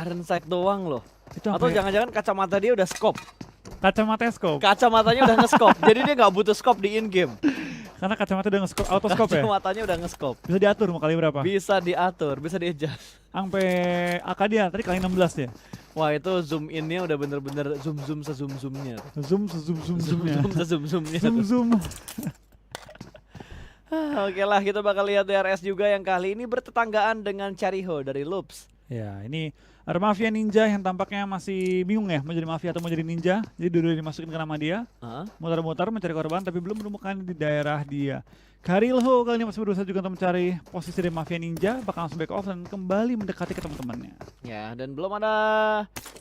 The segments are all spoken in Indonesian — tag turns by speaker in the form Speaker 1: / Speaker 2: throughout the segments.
Speaker 1: Iron Sight doang loh.
Speaker 2: Itu
Speaker 1: Atau jangan-jangan kacamata dia udah scope.
Speaker 2: kacamata scope.
Speaker 1: Kacamatanya udah nge-scope. Jadi dia nggak butuh scope di in game.
Speaker 2: Karena kacamata udah nge-scope, auto scope ya.
Speaker 1: Kacamatanya udah nge-scope.
Speaker 2: Bisa diatur mau kali berapa?
Speaker 1: Bisa diatur, bisa di-adjust.
Speaker 2: Sampai AK dia tadi kali 16 ya.
Speaker 1: Wah itu zoom in-nya udah bener-bener zoom se-zoom-zoomnya.
Speaker 2: Zoom zoomnya.
Speaker 1: Zoom se-zoom-zoomnya.
Speaker 2: Zoom.
Speaker 1: Oke lah, kita bakal lihat DRS juga yang kali ini bertetanggaan dengan Chariho dari Loops.
Speaker 2: Ya, ini ada Mafia Ninja yang tampaknya masih bingung ya mau jadi Mafia atau mau jadi Ninja. Jadi dua-duanya dimasukin ke nama dia. Muter-muter mencari korban tapi belum menemukan di daerah dia. Karilho kali ini masih berusaha juga untuk mencari posisi dari Mafia Ninja, bakal langsung back off dan kembali mendekati ke teman-temannya.
Speaker 1: Ya, dan belum ada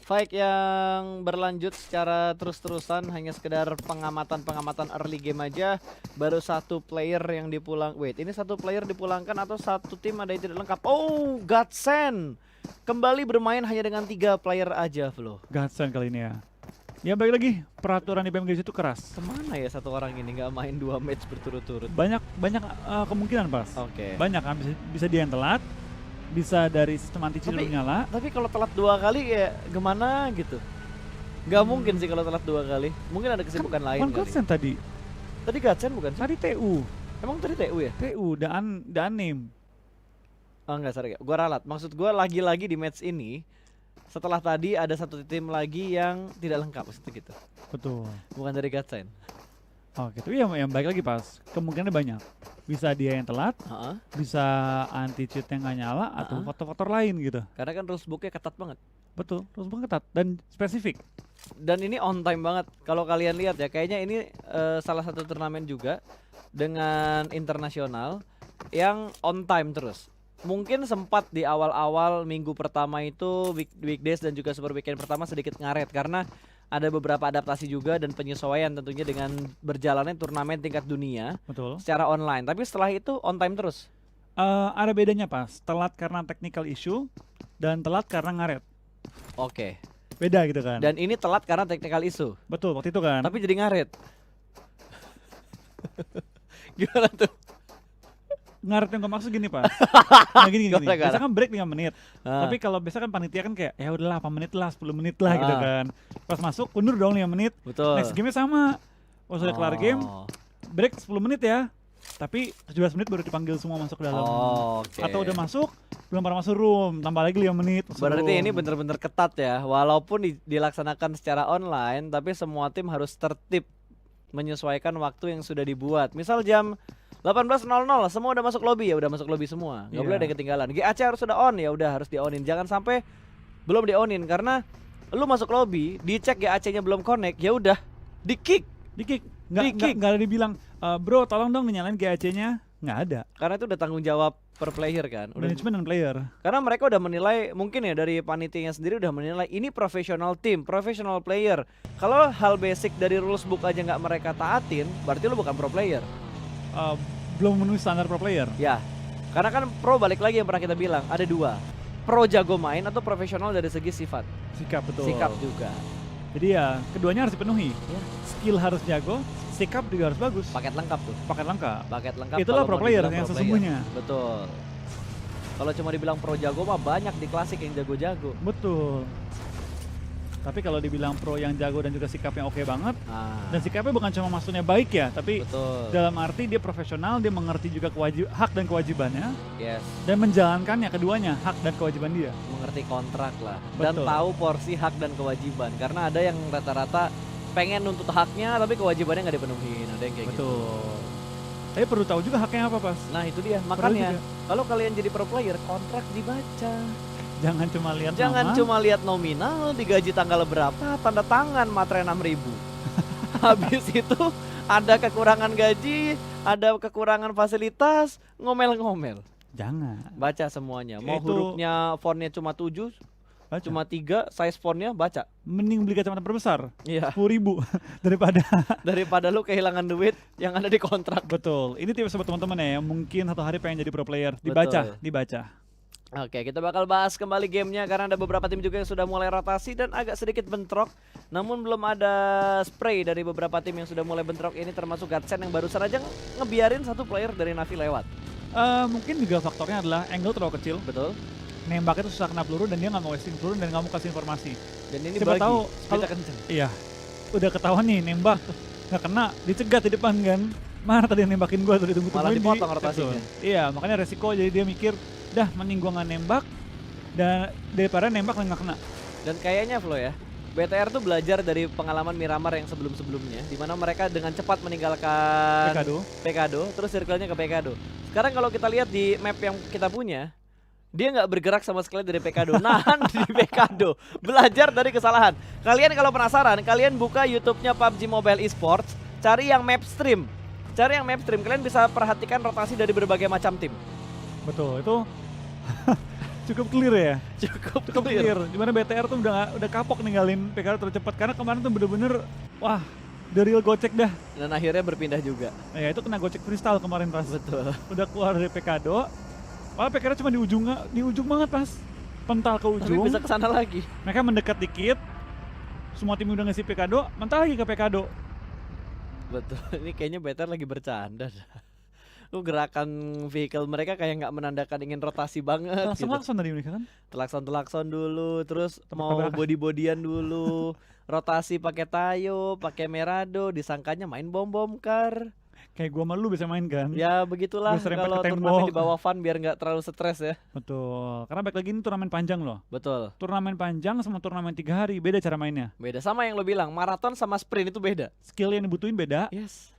Speaker 1: fight yang berlanjut secara terus-terusan, hanya sekedar pengamatan early game aja. Baru satu player yang ini satu player dipulangkan atau satu tim ada yang tidak lengkap. Oh, Godsend kembali bermain hanya dengan 3 player aja, Flo.
Speaker 2: Godsend kali ini ya. Ya balik lagi, peraturan di BMGC itu keras.
Speaker 1: Kemana ya satu orang ini nggak main 2 match berturut-turut?
Speaker 2: Banyak kemungkinan pas.
Speaker 1: Oke.
Speaker 2: Banyak kan, bisa dia yang telat, bisa dari sistem anti cheat belum nyala.
Speaker 1: Tapi kalau telat 2 kali ya gimana gitu? Nggak mungkin sih kalau telat 2 kali. Mungkin ada kesibukan lain
Speaker 2: Kan
Speaker 1: kali.
Speaker 2: Godsend tadi.
Speaker 1: Tadi Godsend bukan sih?
Speaker 2: Tadi TU.
Speaker 1: Emang tadi TU ya?
Speaker 2: TU, dan name.
Speaker 1: Oh enggak, sorry. Gua ralat. Maksud gua lagi-lagi di match ini setelah tadi ada satu tim lagi yang tidak lengkap maksudnya gitu.
Speaker 2: Betul.
Speaker 1: Bukan dari Godsend.
Speaker 2: Oke, tapi yang baik lagi pas. Kemungkinannya banyak. Bisa dia yang telat, bisa anti cheat yang nggak nyala atau faktor-faktor lain gitu.
Speaker 1: Karena kan rulebooknya ketat banget.
Speaker 2: Betul, rulebook ketat dan spesifik.
Speaker 1: Dan ini on time banget. Kalau kalian lihat ya, kayaknya ini salah satu turnamen juga dengan internasional yang on time terus. Mungkin sempat di awal-awal minggu pertama itu weekdays dan juga super weekend pertama sedikit ngaret karena ada beberapa adaptasi juga dan penyesuaian tentunya dengan berjalannya turnamen tingkat dunia.
Speaker 2: Betul.
Speaker 1: Secara online. Tapi setelah itu on time terus.
Speaker 2: Ada bedanya pas, telat karena technical issue dan telat karena ngaret.
Speaker 1: Oke.
Speaker 2: Beda gitu kan.
Speaker 1: Dan ini telat karena technical issue.
Speaker 2: Betul, waktu itu kan.
Speaker 1: Tapi jadi ngaret. Gimana tuh?
Speaker 2: Ngaret yang gue maksud gini Pak. Nah gini. Biasa kan break 5 menit. Tapi kalau biasa kan panitia kan kayak ya udahlah 8 menit lah, 10 menit lah gitu kan. Pas masuk undur dong 5 menit.
Speaker 1: Betul.
Speaker 2: Next game-nya sama. Pas udah kelar game, break 10 menit ya. Tapi 17 menit baru dipanggil semua masuk ke dalam. Atau udah masuk, belum pernah masuk room, tambah lagi 5 menit.
Speaker 1: Berarti ini bener-bener ketat ya. Walaupun dilaksanakan secara online, tapi semua tim harus tertib menyesuaikan waktu yang sudah dibuat. Misal jam 18.00 semua udah masuk lobby ya udah masuk lobby semua. Nggak boleh ada yang ketinggalan. GAC harus sudah on ya udah harus di-onin. Jangan sampai belum di-onin karena lu masuk lobby, dicek GAC-nya belum connect, ya udah di-kick.
Speaker 2: Nggak ada dibilang, bro tolong dong nyalain GAC-nya. Nggak ada.
Speaker 1: Karena itu udah tanggung jawab per player kan.
Speaker 2: Manajemen dan player. Karena
Speaker 1: mereka udah menilai, mungkin ya dari panitianya sendiri udah menilai ini professional team, professional player. Kalau hal basic dari rules book aja nggak mereka taatin, berarti lu bukan pro player.
Speaker 2: Belum memenuhi standar pro player.
Speaker 1: Ya, karena kan pro balik lagi yang pernah kita bilang, ada 2. Pro jago main atau profesional dari segi sifat.
Speaker 2: Sikap, betul.
Speaker 1: Sikap juga.
Speaker 2: Jadi ya, keduanya harus dipenuhi. Ya. Skill harus jago, sikap juga harus bagus.
Speaker 1: Paket lengkap tuh.
Speaker 2: Paket lengkap.
Speaker 1: Paket lengkap.
Speaker 2: Itulah pro player yang sesungguhnya.
Speaker 1: Betul. Kalau cuma dibilang pro jago mah banyak di klasik yang jago-jago.
Speaker 2: Betul. Tapi kalau dibilang pro yang jago dan juga sikapnya oke banget, dan sikapnya bukan cuma maksudnya baik ya, tapi dalam arti dia profesional, dia mengerti juga hak dan kewajibannya, dan menjalankannya keduanya, hak dan kewajiban dia.
Speaker 1: Mengerti kontrak lah, dan tahu porsi hak dan kewajiban. Karena ada yang rata-rata pengen nuntut haknya, tapi kewajibannya nggak dipenuhin, ada yang kayak gitu.
Speaker 2: Tapi perlu tahu juga haknya apa pas.
Speaker 1: Nah itu dia, makanya kalau kalian jadi pro player, kontrak dibaca.
Speaker 2: Jangan cuma lihat
Speaker 1: cuma lihat nominal, digaji tanggal berapa, tanda tangan materai 6.000. Habis itu ada kekurangan gaji, ada kekurangan fasilitas, ngomel-ngomel.
Speaker 2: Jangan.
Speaker 1: Baca semuanya. Mau hurufnya fontnya cuma 7, cuma 3, size fontnya baca.
Speaker 2: Mending beli kacamata perbesar.
Speaker 1: Iya.
Speaker 2: 10.000 daripada
Speaker 1: lu kehilangan duit yang ada di kontrak.
Speaker 2: Betul. Ini tips buat teman-teman ya, yang mungkin satu hari pengen jadi pro player. Dibaca.
Speaker 1: Oke, kita bakal bahas kembali gamenya karena ada beberapa tim juga yang sudah mulai rotasi dan agak sedikit bentrok. Namun belum ada spray dari beberapa tim yang sudah mulai bentrok ini, termasuk Godsend yang barusan aja ngebiarin satu player dari Navi lewat.
Speaker 2: Mungkin juga faktornya adalah angle terlalu kecil.
Speaker 1: Betul.
Speaker 2: nembaknya tuh susah kena peluru dan dia nggak mau wasting peluru dan nggak mau kasih informasi.
Speaker 1: Dan ini
Speaker 2: Siapa
Speaker 1: bagi,
Speaker 2: tahu
Speaker 1: kita kenceng.
Speaker 2: Iya, udah ketahuan nih nembak nggak kena, dicegat di depan kan. Mana tadi yang nembakin gua tuh ditunggu-tungguin.
Speaker 1: Malah dipotong rotasinya.
Speaker 2: Iya, makanya resiko, jadi dia mikir, dah mending gua nggak nembak dan daripada nembak dan nggak kena.
Speaker 1: Dan kayaknya Flo ya, BTR tuh belajar dari pengalaman Miramar yang sebelum-sebelumnya, di mana mereka dengan cepat meninggalkan Pekado, terus circle-nya ke Pekado. Sekarang kalau kita lihat di map yang kita punya, dia nggak bergerak sama sekali dari Pekado, nahan di Pekado. Belajar dari kesalahan. Kalian kalau penasaran, kalian buka YouTube-nya PUBG Mobile Esports, cari yang map stream. Kalian bisa perhatikan rotasi dari berbagai macam tim.
Speaker 2: Betul, itu cukup clear ya.
Speaker 1: Cukup clear.
Speaker 2: Dimana BTR tuh udah kapok ninggalin PKD tercepat karena kemarin tuh bener-bener wah, the real gocek dah.
Speaker 1: Dan akhirnya berpindah juga.
Speaker 2: Nah, ya itu kena gocek kristal kemarin pas.
Speaker 1: Betul.
Speaker 2: Udah keluar dari PKD. Malah PKD cuma di ujung banget pas. Pental ke ujung.
Speaker 1: Tapi bisa ke sana lagi.
Speaker 2: Mereka mendekat dikit. Semua tim udah ngasih PKD, mental lagi ke PKD.
Speaker 1: Betul. Ini kayaknya BTR lagi bercanda. Lu gerakan vehicle mereka kayak nggak menandakan ingin rotasi banget.
Speaker 2: Telakson tadi mereka kan?
Speaker 1: Telakson dulu, terus mau
Speaker 2: Tabrakan.
Speaker 1: body-bodyan dulu, rotasi pakai Tayo, pakai Merado, disangkanya main bom kar.
Speaker 2: Kayak gua sama lu bisa main kan?
Speaker 1: Ya begitulah
Speaker 2: Udah serempet
Speaker 1: kalau
Speaker 2: ke tembok.
Speaker 1: turnamen di bawah fun biar nggak terlalu stres ya.
Speaker 2: Betul. Karena baik lagi ini turnamen panjang loh.
Speaker 1: Betul.
Speaker 2: Turnamen panjang sama turnamen 3 hari beda cara mainnya.
Speaker 1: Beda sama yang lo bilang, maraton sama sprint itu beda.
Speaker 2: Skill yang dibutuhin beda.
Speaker 1: Yes.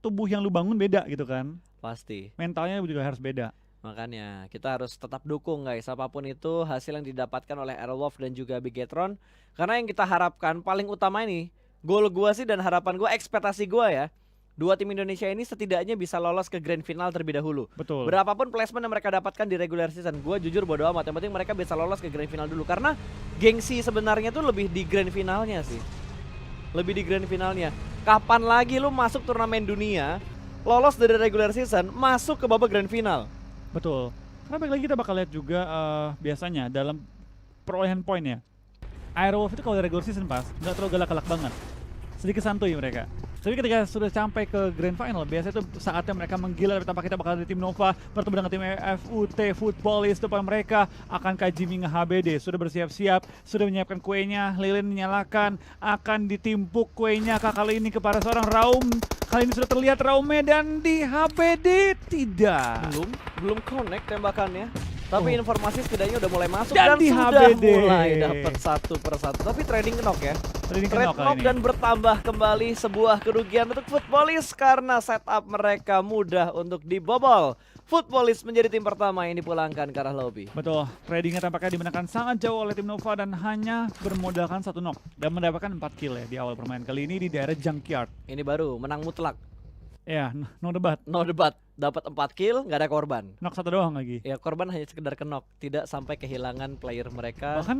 Speaker 2: Tubuh yang lu bangun beda gitu kan.
Speaker 1: Pasti.
Speaker 2: Mentalnya juga harus beda.
Speaker 1: Makanya kita harus tetap dukung guys, apapun itu hasil yang didapatkan oleh Airwolf dan juga Bigetron. Karena yang kita harapkan paling utama ini, goal gua sih dan harapan gua, ekspektasi gua ya, dua tim Indonesia ini setidaknya bisa lolos ke grand final terlebih dahulu.
Speaker 2: Betul.
Speaker 1: Berapapun placement yang mereka dapatkan di regular season, gua jujur bodo amat, yang penting mereka bisa lolos ke grand final dulu. Karena gengsi sebenarnya tuh lebih di grand finalnya sih. Lebih di grand finalnya. Kapan lagi lu masuk turnamen dunia, lolos dari regular season, masuk ke babak grand final?
Speaker 2: Betul. Karena baik lagi kita bakal lihat juga biasanya dalam perolehan poin ya. Airwolf itu kalau di regular season pas nggak terlalu galak-galak banget. Sedikit santuy mereka. Tapi ketika sudah sampai ke grand final, biasanya itu saatnya mereka menggila. Tapi tanpa kita bakal di tim Nova bertemu dengan tim FUT Footballist. Depan mereka akan Kajimi nge-HBD. Sudah bersiap-siap, sudah menyiapkan kuenya. Lilin menyalakan, akan ditimpuk kuenya kali ini kepada seorang Raum. Kali ini sudah terlihat Raumnya dan di HBD tidak.
Speaker 1: Belum connect tembakannya. Tapi informasi setidaknya udah mulai masuk
Speaker 2: Dan
Speaker 1: dan
Speaker 2: di
Speaker 1: sudah
Speaker 2: HBD.
Speaker 1: mulai dapat satu persatu. Tapi trading knock ya.
Speaker 2: Trading
Speaker 1: Trade
Speaker 2: knock kali
Speaker 1: knock
Speaker 2: ini.
Speaker 1: dan bertambah kembali sebuah kerugian untuk Footballist karena setup mereka mudah untuk dibobol. Footballist menjadi tim pertama yang dipulangkan ke arah lobby.
Speaker 2: Betul, tradingnya tampaknya dimenangkan sangat jauh oleh tim Nova dan hanya bermodalkan 1 knock dan mendapatkan 4 kill ya di awal permainan kali ini di daerah Junkyard.
Speaker 1: Ini baru menang mutlak.
Speaker 2: Ya, no debat.
Speaker 1: No debat. Dapat 4 kill, nggak ada korban.
Speaker 2: Knock 1 doang lagi.
Speaker 1: Ya korban hanya sekedar kenok, tidak sampai kehilangan player mereka.
Speaker 2: Bahkan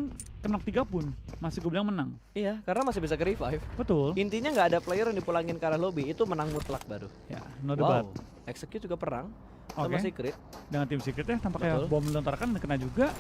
Speaker 2: knock 3 pun masih gue bilang menang.
Speaker 1: Iya, karena masih bisa ke revive.
Speaker 2: Betul.
Speaker 1: Intinya nggak ada player yang dipulangin ke arah lobby, itu menang mutlak baru.
Speaker 2: Ya, no debat.
Speaker 1: Wow, Execute juga perang sama
Speaker 2: Oke.
Speaker 1: Secret.
Speaker 2: Dengan tim Secret ya, tampaknya
Speaker 1: Betul.
Speaker 2: bom melontarkan kena juga.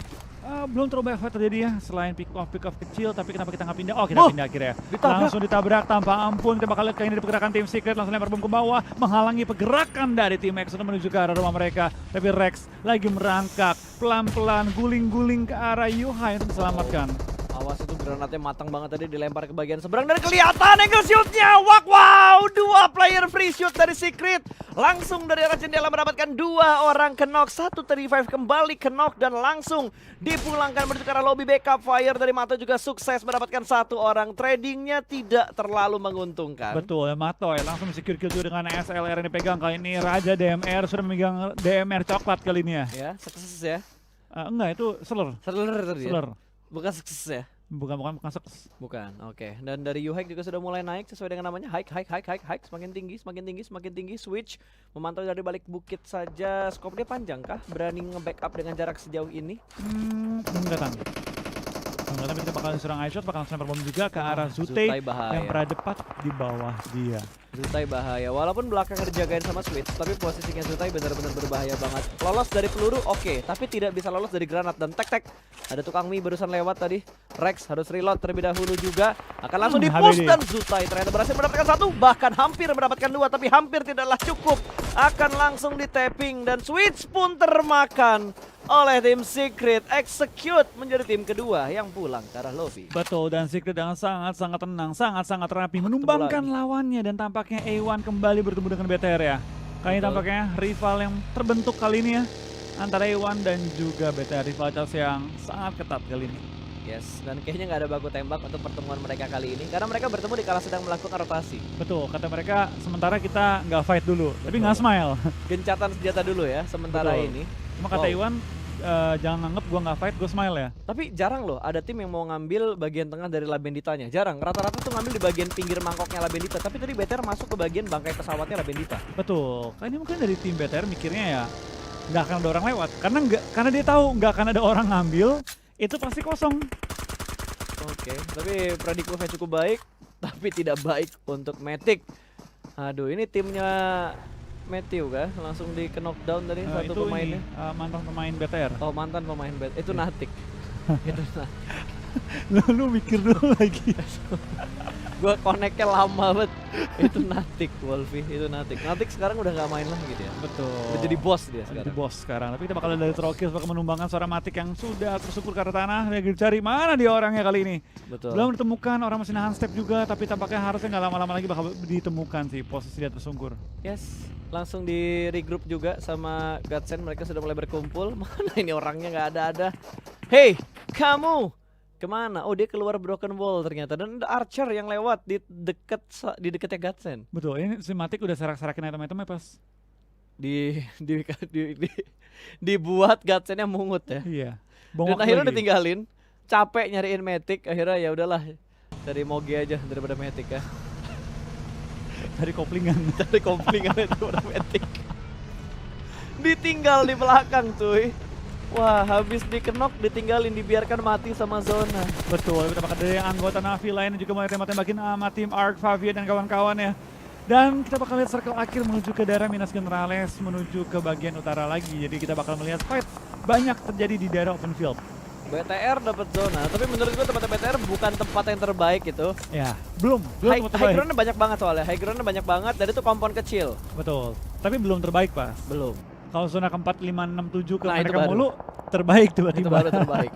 Speaker 2: Belum terlalu banyak fight terjadi ya, selain pick off kecil, tapi kenapa kita nggak pindah? Oh, kita pindah akhirnya.
Speaker 1: Ditabrak.
Speaker 2: Langsung ditabrak tanpa ampun. Kita bakal lihat kali ini dari pergerakan tim Secret langsung lempar bom ke bawah, menghalangi pergerakan dari tim X untuk menuju ke arah rumah mereka. Tapi Rex lagi merangkak pelan-pelan, guling-guling ke arah Yuhai untuk diselamatkan.
Speaker 1: Awas, itu granatnya matang banget tadi, dilempar ke bagian seberang dan kelihatan angle shootnya. Wow, 2 player free shoot dari Secret. Langsung dari arah jendela mendapatkan 2 orang ke knock, 1 revive kembali ke knock dan langsung dipulangkan menuju ke arah lobby. Backup fire dari Mato juga sukses mendapatkan 1 orang. Tradingnya tidak terlalu menguntungkan.
Speaker 2: Betul ya, Mato ya langsung secure kill juga dengan SLR yang dipegang kali ini. Raja DMR sudah memegang DMR coklat kali ini ya.
Speaker 1: Ya, sukses ya.
Speaker 2: Enggak, itu seler.
Speaker 1: Seller tadi ya?
Speaker 2: Seler.
Speaker 1: Bukan sukses ya?
Speaker 2: Bukan sukses.
Speaker 1: Bukan, oke. Dan dari U-Hike juga sudah mulai naik sesuai dengan namanya. Hike. Semakin tinggi. Switch. Memantau dari balik bukit saja. Scope dia panjang kah? Berani nge-backup dengan jarak sejauh ini?
Speaker 2: Kelihatan. Tapi kita bakal serang iShot, bakal langsung lempar bom juga ke arah Zutei
Speaker 1: Zutai bahaya.
Speaker 2: yang berada tepat di bawah dia.
Speaker 1: Zutai bahaya, walaupun belakangnya dijagain sama Switch, tapi posisinya Zutai benar-benar berbahaya banget. Lolos dari peluru oke, tapi tidak bisa lolos dari granat. Dan tek-tek, ada tukang mie barusan lewat tadi. Rex harus reload terlebih dahulu juga. Akan langsung di-push dan Zutai ternyata berhasil mendapatkan satu, bahkan hampir mendapatkan dua, tapi hampir tidaklah cukup. Akan langsung di-tapping dan Switch pun termakan oleh tim Secret. Execute menjadi tim kedua yang pulang ke arah lobby.
Speaker 2: Betul, dan Secret dengan sangat-sangat tenang, sangat-sangat rapi, menumbangkan lawannya, dan tampaknya A1 kembali bertemu dengan BTR ya. Kali ini tampaknya rival yang terbentuk kali ini ya, antara A1 dan juga BTR, rivalitas yang sangat ketat kali ini.
Speaker 1: Yes, dan kayaknya nggak ada baku tembak untuk pertemuan mereka kali ini karena mereka bertemu di kala sedang melakukan rotasi.
Speaker 2: Betul, kata mereka sementara kita nggak fight dulu, tapi nggak smile.
Speaker 1: Gencatan senjata dulu ya sementara
Speaker 2: Betul.
Speaker 1: ini.
Speaker 2: Cuma kata Iwan, jangan nganggep gua nggak fight, gua smile ya.
Speaker 1: Tapi jarang loh ada tim yang mau ngambil bagian tengah dari Labenditanya. Jarang, rata-rata tuh ngambil di bagian pinggir mangkoknya Labendita. Tapi tadi BTR masuk ke bagian bangkai pesawatnya Labendita.
Speaker 2: Betul, kayaknya mungkin dari tim BTR mikirnya ya nggak akan ada orang lewat, karena dia tahu nggak akan ada orang ngambil, itu pasti kosong.
Speaker 1: Oke, tapi prediksinya cukup baik, tapi tidak baik untuk Matic. Aduh, ini timnya Matthew kah? Langsung di knockdown tadi satu
Speaker 2: Itu
Speaker 1: pemainnya.
Speaker 2: ini, mantan pemain BTR.
Speaker 1: Oh, mantan pemain BTR. Itu Natik. Itu Natik.
Speaker 2: Lu mikir dulu lagi.
Speaker 1: Gua connect-nya lama banget. Itu Natik, Wolfie. Itu Natik. Natik sekarang udah nggak main lagi dia.
Speaker 2: Betul.
Speaker 1: Udah jadi bos dia
Speaker 2: Jadi
Speaker 1: sekarang.
Speaker 2: bos sekarang. Tapi kita bakal dari Trokis bakal menumbangkan suara Matic yang sudah tersungkur ke arah tanah. Lagi cari mana dia orangnya kali ini.
Speaker 1: Betul.
Speaker 2: Belum ditemukan, orang masih nahan step juga, tapi tampaknya harusnya nggak lama-lama lagi bakal ditemukan sih posisi dia tersungkur.
Speaker 1: Yes, langsung di regroup juga sama Godsend. Mereka sudah mulai berkumpul. Mana ini orangnya nggak ada. Hey, kamu kemana? Oh, dia keluar broken wall ternyata. Dan ada Archer yang lewat di dekatnya Godsend.
Speaker 2: Betul, ini si Matic udah serak-serakin item-itemnya pas.
Speaker 1: Dibuat Godsendnya mungut ya.
Speaker 2: Iya.
Speaker 1: Dan akhirnya ditinggalin. Capek nyariin Matic. Akhirnya ya udahlah, cari Moge aja daripada Matic ya.
Speaker 2: Dari koplingan.
Speaker 1: Cari koplingan daripada Matic. Ditinggal di belakang cuy. Wah, habis dikenok, ditinggalin, dibiarkan mati sama zona.
Speaker 2: Betul, kita bakal dari anggota Navi lain juga mulai tembak-tembakin sama tim Ark, Favia dan kawan-kawan ya. Dan kita bakal lihat circle akhir menuju ke daerah Minas Generales, menuju ke bagian utara lagi. Jadi kita bakal melihat fight banyak terjadi di daerah open field.
Speaker 1: BTR dapat zona, tapi menurut gua tempat BTR bukan tempat yang terbaik itu.
Speaker 2: Ya, belum
Speaker 1: High
Speaker 2: tempat terbaik.
Speaker 1: ground-nya banyak banget soalnya, high ground-nya banyak banget dan itu kompon kecil.
Speaker 2: Betul, tapi belum terbaik pas.
Speaker 1: Belum.
Speaker 2: Kalau zona keempat, 5, 6, 7 ke
Speaker 1: Nah, itu
Speaker 2: mereka
Speaker 1: baru.
Speaker 2: mulu, terbaik
Speaker 1: Itu
Speaker 2: tiba-tiba.
Speaker 1: baru terbaik.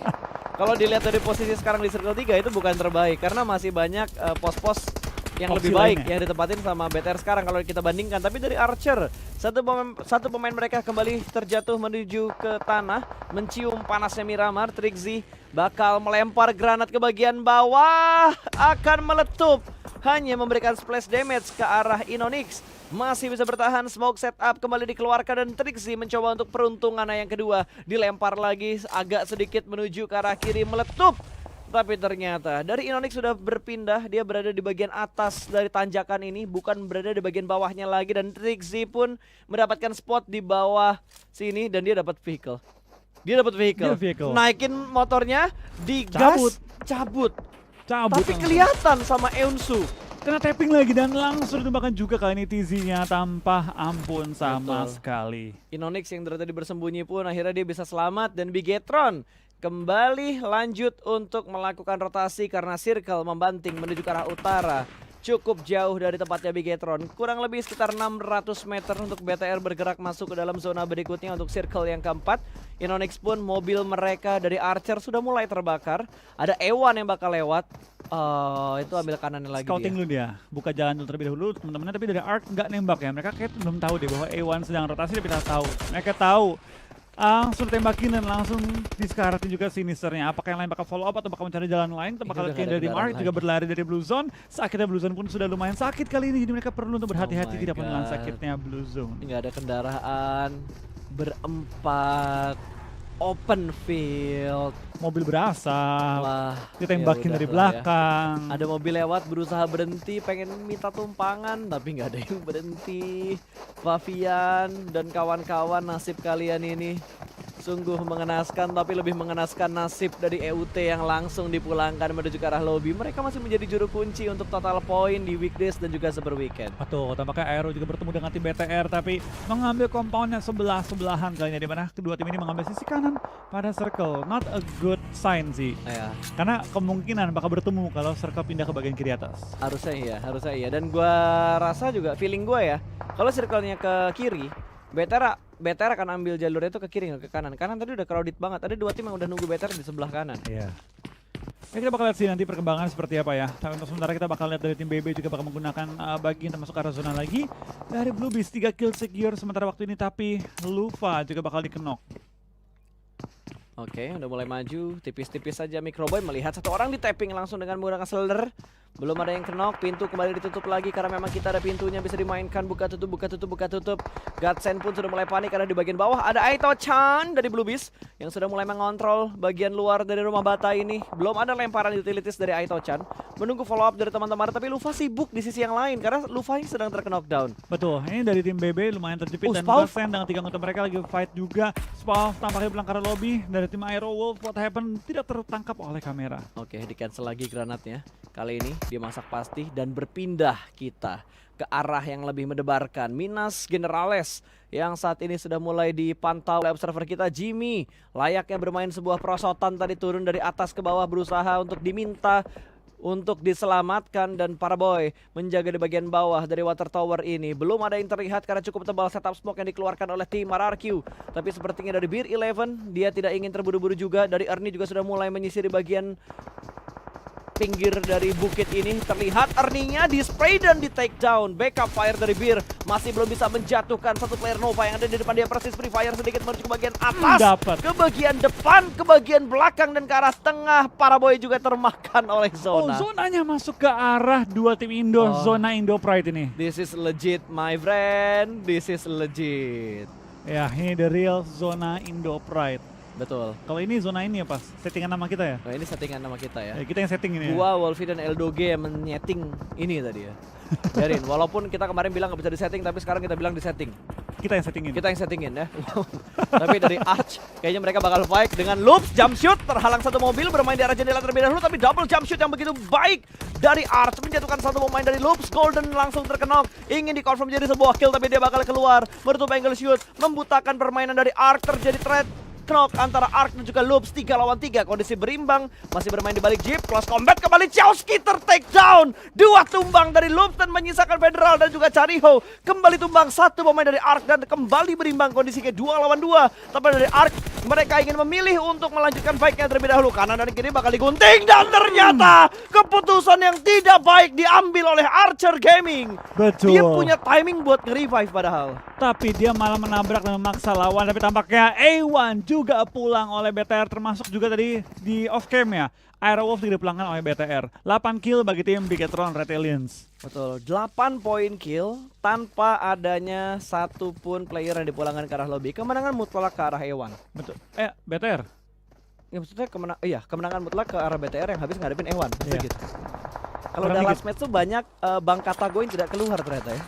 Speaker 1: Kalau dilihat dari posisi sekarang di circle 3 itu bukan terbaik karena masih banyak pos-pos yang
Speaker 2: Opsi
Speaker 1: lebih baik
Speaker 2: lainnya.
Speaker 1: yang ditempatin sama BTR sekarang kalau kita bandingkan. Tapi dari Archer, satu pemain mereka kembali terjatuh menuju ke tanah, mencium panasnya Miramar. Trixie bakal melempar granat ke bagian bawah, akan meletup, hanya memberikan splash damage ke arah Inonix. Masih bisa bertahan, smoke setup kembali dikeluarkan dan Trixie mencoba untuk peruntungan yang kedua. Dilempar lagi agak sedikit menuju ke arah kiri, meletup. Tapi ternyata dari Inonix sudah berpindah, dia berada di bagian atas dari tanjakan ini, bukan berada di bagian bawahnya lagi. Dan Trixie pun mendapatkan spot di bawah sini dan dia dapat vehicle. Dia dapat vehicle. Naikin motornya, digas, cabut. Tapi
Speaker 2: langsung.
Speaker 1: kelihatan sama Eunsu.
Speaker 2: Kena tapping lagi dan langsung ditembakkan juga kali ini TZ-nya tanpa ampun sama sekali.
Speaker 1: Inonix yang dari tadi bersembunyi pun akhirnya dia bisa selamat dan Bigetron kembali lanjut untuk melakukan rotasi karena circle membanting menuju ke arah utara. Cukup jauh dari tempatnya Bigetron, kurang lebih sekitar 600 meter untuk BTR bergerak masuk ke dalam zona berikutnya untuk circle yang keempat. Inonix pun mobil mereka dari Archer sudah mulai terbakar. Ada Ewan yang bakal lewat. Itu ambil kanannya lagi.
Speaker 2: Scouting dulu dia, buka jalan dulu terlebih dahulu teman-temannya, tapi dari Ark nggak nembak ya. Mereka kayak belum tahu deh bahwa A1 sedang rotasi, tapi kita tahu. Mereka tahu. Langsung tembakin dan langsung disekaratin juga sinisternya. Apakah yang lain bakal follow up atau bakal mencari jalan lain? Atau bakal kayak dari Mark juga berlari dari Blue Zone. Sakitnya Blue Zone pun sudah lumayan sakit kali ini, jadi mereka perlu untuk berhati-hati tidak menelan sakitnya Blue Zone.
Speaker 1: Nggak ada kendaraan, berempat, open field.
Speaker 2: Mobil berasap,
Speaker 1: Wah,
Speaker 2: ditembakin
Speaker 1: ya
Speaker 2: dari
Speaker 1: udahlah
Speaker 2: belakang.
Speaker 1: Ya. Ada mobil lewat berusaha berhenti, pengen minta tumpangan tapi nggak ada yang berhenti. Favian dan kawan-kawan, nasib kalian ini Sungguh mengenaskan, tapi lebih mengenaskan nasib dari EUT yang langsung dipulangkan menuju ke arah lobby. Mereka masih menjadi juru kunci untuk total poin di weekdays dan juga super weekend.
Speaker 2: Betul, tampaknya Aero juga bertemu dengan tim BTR tapi mengambil compound yang sebelah-sebelahan kalinya, di mana kedua tim ini mengambil sisi kanan pada circle. Not a good sign sih.
Speaker 1: Ya.
Speaker 2: Karena kemungkinan bakal bertemu kalau circle pindah ke bagian kiri atas.
Speaker 1: Harusnya iya. Dan gua rasa juga feeling gua ya, kalau circle-nya ke kiri, BTR akan ambil jalurnya itu ke kiri nggak ke kanan. Kanan tadi udah crowded banget. Ada dua tim yang udah nunggu BTR di sebelah kanan.
Speaker 2: Iya. Ya, kita bakal lihat sih nanti perkembangan seperti apa ya. Tapi untuk sementara kita bakal lihat dari tim BB juga bakal menggunakan bagian termasuk arah zona lagi. Dari Bluebees 3 kill secure sementara waktu ini, tapi Lufa juga bakal dikenok.
Speaker 1: Oke, udah mulai maju, tipis-tipis saja Microboy melihat satu orang di tapping langsung dengan menggunakan Slender. Belum ada yang kenok, pintu kembali ditutup lagi karena memang kita ada pintunya bisa dimainkan, buka tutup. Godsend pun sudah mulai panik karena di bagian bawah ada Aito-chan dari Bluebees yang sudah mulai mengontrol bagian luar dari rumah bata ini. Belum ada lemparan utilities dari Aito-chan, menunggu follow up dari teman-teman, tapi Lufa sibuk di sisi yang lain karena Lufa ini sedang terknockdown.
Speaker 2: Betul, ini dari tim BB lumayan terjepit dan
Speaker 1: Spauf
Speaker 2: Godsend dengan 3 anggota mereka lagi fight juga. Spauf tampaknya pulang ke arah lobby. Dari tim Aero Wolf, what happened tidak tertangkap oleh kamera.
Speaker 1: Oke, di cancel lagi granatnya. Kali ini dia masak pasti dan berpindah kita ke arah yang lebih mendebarkan. Minas Generales yang saat ini sudah mulai dipantau oleh observer kita, Jimmy. Layaknya bermain sebuah perosotan tadi, turun dari atas ke bawah berusaha untuk diminta untuk diselamatkan, dan para boy menjaga di bagian bawah dari water tower ini. Belum ada yang terlihat karena cukup tebal setup smoke yang dikeluarkan oleh tim RRQ. Tapi sepertinya dari Beer 11 dia tidak ingin terburu-buru juga. Dari Ernie juga sudah mulai menyisir di bagian pinggir dari bukit ini. Terlihat Ernie-nya di spray dan di take down. Backup fire dari Beer masih belum bisa menjatuhkan satu player Nova yang ada di depan dia. Persis free fire sedikit menuju ke bagian atas, ke bagian depan, ke bagian belakang, dan ke arah tengah. Para boy juga termakan oleh zona.
Speaker 2: Zonanya masuk ke arah dua tim Indo, zona Indo Pride ini.
Speaker 1: This is legit my friend, this is legit.
Speaker 2: Ya, ini the real zona Indo Pride.
Speaker 1: Betul.
Speaker 2: Kalau ini zona ini ya pas settingan nama kita ya?
Speaker 1: Nah, ini settingan nama kita ya.
Speaker 2: Kita yang setting ini.
Speaker 1: Gua, Wolfie, dan Eldoge yang menyeting ini tadi ya. Biarin, walaupun kita kemarin bilang nggak bisa disetting, tapi sekarang kita bilang disetting.
Speaker 2: Kita yang settingin.
Speaker 1: Kita yang settingin ya. Tapi dari Arch, kayaknya mereka bakal fight dengan Loops. Jump shoot, terhalang satu mobil, bermain di arah jendela terlebih dahulu, tapi double jump shoot yang begitu baik dari Arch, menjatuhkan satu pemain dari Loops. Golden langsung terkenok, ingin dikonfirm jadi sebuah kill, tapi dia bakal keluar. Menutup angle shoot, membutakan permainan dari Arch, terjadi threat knock antara Ark dan juga Loops. 3 lawan 3, kondisi berimbang, masih bermain di balik jeep. Close combat kembali, Chowski take down. 2 tumbang dari Loops dan menyisakan Federal dan juga Chariho. Kembali tumbang satu pemain dari Ark dan kembali berimbang kondisinya 2 lawan 2. Tapi dari Ark, mereka ingin memilih untuk melanjutkan fight-nya terlebih dahulu. Kanan dan kiri bakal digunting dan ternyata keputusan yang tidak baik diambil oleh Archer Gaming.
Speaker 2: Betul.
Speaker 1: Dia punya timing buat nge-revive padahal.
Speaker 2: Tapi dia malah menabrak dan memaksa lawan. Tapi tampaknya A1 juga pulang oleh BTR, termasuk juga tadi di off cam ya. Aero Wolf juga dipulangkan oleh BTR. 8 kill bagi tim Bigetron Red Aliens.
Speaker 1: Betul, 8 poin kill tanpa adanya satupun player yang dipulangkan ke arah lobby. Kemenangan mutlak ke arah A1.
Speaker 2: Betul. BTR.
Speaker 1: Ya maksudnya kemenangan mutlak ke arah BTR yang habis ngadepin A1.
Speaker 2: Iya.
Speaker 1: Gitu. Kalau udah last match tuh banyak Bang Katago yang tidak keluar ternyata ya.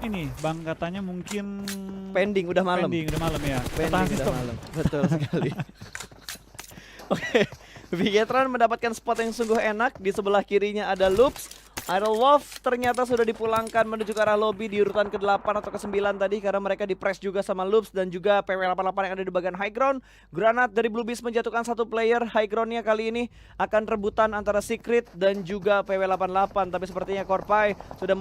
Speaker 2: Ini Bang katanya mungkin
Speaker 1: pending udah malam.
Speaker 2: Pending udah malam ya.
Speaker 1: Pending udah malam. Betul sekali. Oke. Bigetron mendapatkan spot yang sungguh enak. Di sebelah kirinya ada Loops. Idol Wolf ternyata sudah dipulangkan menuju ke arah lobby di urutan ke-8 atau ke-9 tadi karena mereka di-press juga sama Loops dan juga PW88 yang ada di bagian high ground. Granat dari Bluebees menjatuhkan satu player. High groundnya kali ini akan rebutan antara Secret dan juga PW88, tapi sepertinya Korpai sudah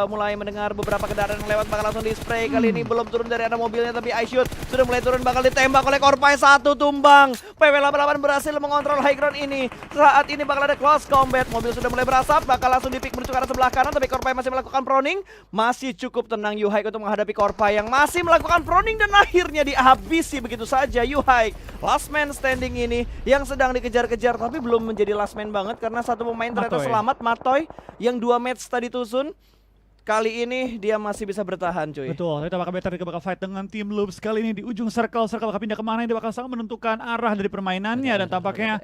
Speaker 1: mulai mendengar beberapa kendaraan yang lewat, bakal langsung di-spray. Kali ini belum turun dari arah mobilnya, tapi iShoot sudah mulai turun, bakal ditembak oleh Korpai. 1 tumbang. PW88 berhasil mengontrol high ground ini. Saat ini bakal ada close combat. Mobil sudah mulai berasap, bakal langsung di-pick menuju ke arah sebelah kanan, tapi Korpai masih melakukan proning. Masih cukup tenang Yuhaik untuk menghadapi Korpai yang masih melakukan proning dan akhirnya dihabisi begitu saja. Yuhaik, last man standing ini yang sedang dikejar-kejar, tapi belum menjadi last man banget karena satu pemain ternyata selamat, Matoy, yang 2 match tadi tusun. Kali ini dia masih bisa bertahan, cuy.
Speaker 2: Betul, kita bakal better, bakal fight dengan tim Loops kali ini di ujung circle bakal pindah kemana, dia bakal sangat menentukan arah dari permainannya dan tampaknya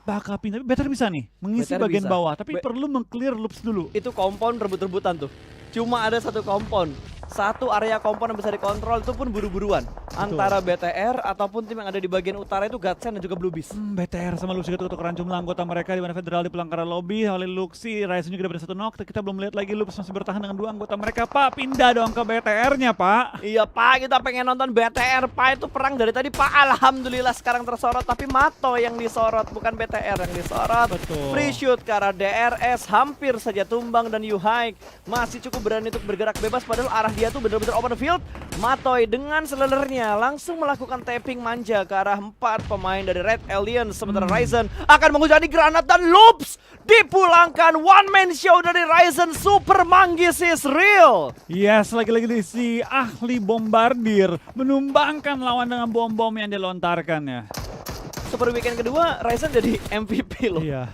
Speaker 2: bakal pindah. Better bisa nih mengisi
Speaker 1: BTR
Speaker 2: bagian
Speaker 1: bisa.
Speaker 2: bawah, tapi perlu meng-clear Loops dulu.
Speaker 1: Itu compound rebut-rebutan tuh. Cuma ada satu compound. satu area komponen bisa dikontrol itu pun buru-buruan. Antara BTR ataupun tim yang ada di bagian utara itu Godsend dan juga Blue Beast.
Speaker 2: BTR sama Luxi ketukeran jumlah anggota mereka, di mana Federal di pelanggaran lobby oleh Luxi, Ryzen juga dapat 1 knock. Kita belum lihat lagi Loops masih bertahan dengan 2 anggota mereka. Pak, pindah dong ke BTR-nya, Pak.
Speaker 1: Iya Pak, kita pengen nonton BTR Pak, itu perang dari tadi Pak. Alhamdulillah sekarang tersorot, tapi Mato yang disorot, bukan BTR yang disorot.
Speaker 2: Betul.
Speaker 1: Free shoot ke arah DRS, hampir saja tumbang, dan Yuhaik masih cukup berani untuk bergerak bebas, padahal arah dia tuh bener-bener open field. Matoy dengan selelernya langsung melakukan tapping manja ke arah 4 pemain dari Red Alliance. Sementara Ryzen akan menghujani granat dan Loops dipulangkan. One man show dari Ryzen, Super Manggis is real.
Speaker 2: Yes, lagi-lagi si ahli bombardir menumbangkan lawan dengan bom-bom yang dilontarkan ya.
Speaker 1: Super weekend kedua Ryzen jadi MVP loh.
Speaker 2: Iya.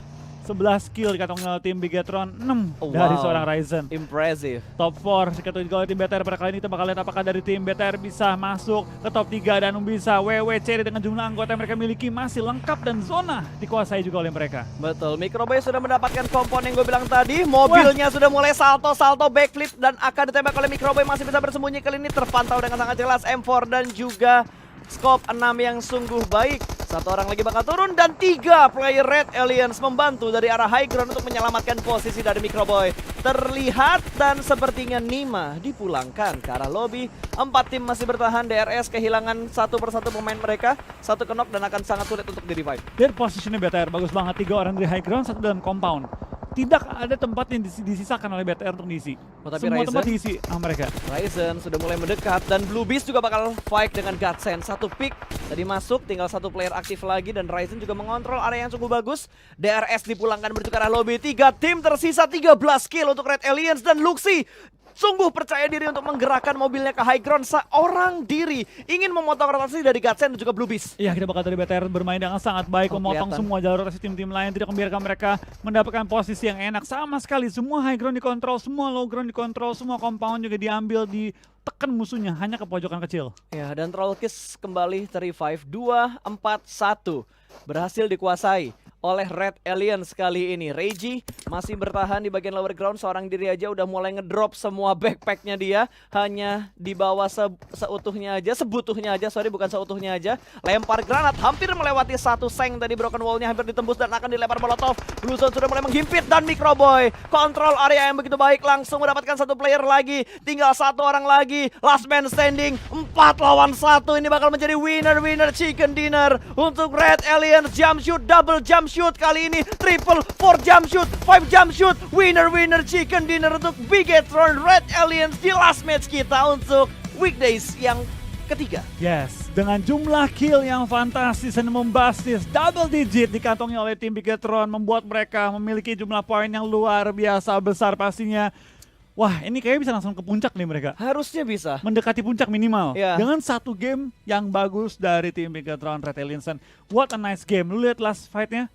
Speaker 2: 11 kill dikantong tim Bigetron, 6
Speaker 1: Oh,
Speaker 2: dari
Speaker 1: wow.
Speaker 2: seorang Ryzen.
Speaker 1: Impressive.
Speaker 2: Top 4 dikatakan juga oleh tim BTR. Pada kali ini kita bakal lihat apakah dari tim BTR bisa masuk ke top 3 dan bisa WWC dengan jumlah anggota yang mereka miliki masih lengkap dan zona dikuasai juga oleh mereka.
Speaker 1: Betul, Microboy sudah mendapatkan komponen yang gue bilang tadi. Mobilnya sudah mulai salto-salto backflip dan akan ditembak oleh Microboy. Masih bisa bersembunyi, kali ini terpantau dengan sangat jelas M4 dan juga scope 6 yang sungguh baik. Satu orang lagi bakal turun dan 3 player Red Alliance membantu dari arah high ground untuk menyelamatkan posisi dari Microboy. Terlihat dan sepertinya Nima dipulangkan ke arah lobby. 4 tim masih bertahan, DRS kehilangan satu persatu pemain mereka. 1 knock dan akan sangat sulit untuk di-revive.
Speaker 2: Dan posisinya BTR bagus banget, 3 orang dari high ground, 1 dalam compound. Tidak ada tempat yang disisakan oleh BTR untuk diisi.
Speaker 1: Oh, tapi
Speaker 2: Semua
Speaker 1: Ryzen?
Speaker 2: tempat diisi sama mereka.
Speaker 1: Ryzen sudah mulai mendekat dan Blue Beast juga bakal fight dengan Godsend. 1 pick tadi masuk, tinggal 1 player aktif lagi dan Ryzen juga mengontrol area yang sungguh bagus. DRS dipulangkan menuju ke arah lobby. 3 tim tersisa, 13 kill untuk Red Alliance dan Luxi sungguh percaya diri untuk menggerakkan mobilnya ke high ground seorang diri. Ingin memotong rotasi dari Godsend dan juga Blue Beast.
Speaker 2: Iya, kita bakal dari BTR bermain dengan sangat baik, memotong
Speaker 1: kelihatan.
Speaker 2: semua jalur rotasi tim-tim lain, tidak membiarkan mereka mendapatkan posisi yang enak sama sekali. Semua high ground dikontrol, semua low ground dikontrol, semua compound juga diambil, ditekan musuhnya hanya ke pojokan kecil.
Speaker 1: Ya, dan Trollkiss kembali ter-revive 2-4-1. Berhasil dikuasai oleh Red Alliance kali ini. Reggie masih bertahan di bagian lower ground, seorang diri aja udah mulai ngedrop semua backpacknya dia. Hanya dibawa seutuhnya aja, sebutuhnya aja, sorry bukan seutuhnya aja. Lempar granat, hampir melewati 1 seng tadi, broken wallnya hampir ditembus dan akan dilempar molotov. Blue Zone sudah mulai menghimpit dan Microboy kontrol area yang begitu baik, langsung mendapatkan 1 player lagi. Tinggal 1 orang lagi, last man standing, 4 lawan 1. Ini bakal menjadi winner chicken dinner untuk Red Alliance. Jump shoot, double jump shoot kali ini, triple, 4 jump shoot, 5 jump shoot, winner chicken dinner untuk Bigetron Red Alliance di last match kita untuk weekdays yang ketiga.
Speaker 2: Yes, dengan jumlah kill yang fantastis dan membastis, double digit dikantongi oleh tim Bigetron, membuat mereka memiliki jumlah poin yang luar biasa besar pastinya. Wah, ini kayaknya bisa langsung ke puncak nih mereka.
Speaker 1: Harusnya bisa.
Speaker 2: Mendekati puncak minimal.
Speaker 1: Ya.
Speaker 2: Dengan 1 game yang bagus dari tim Bigetron Red Alliance. What a nice game. Lu lihat last fight-nya,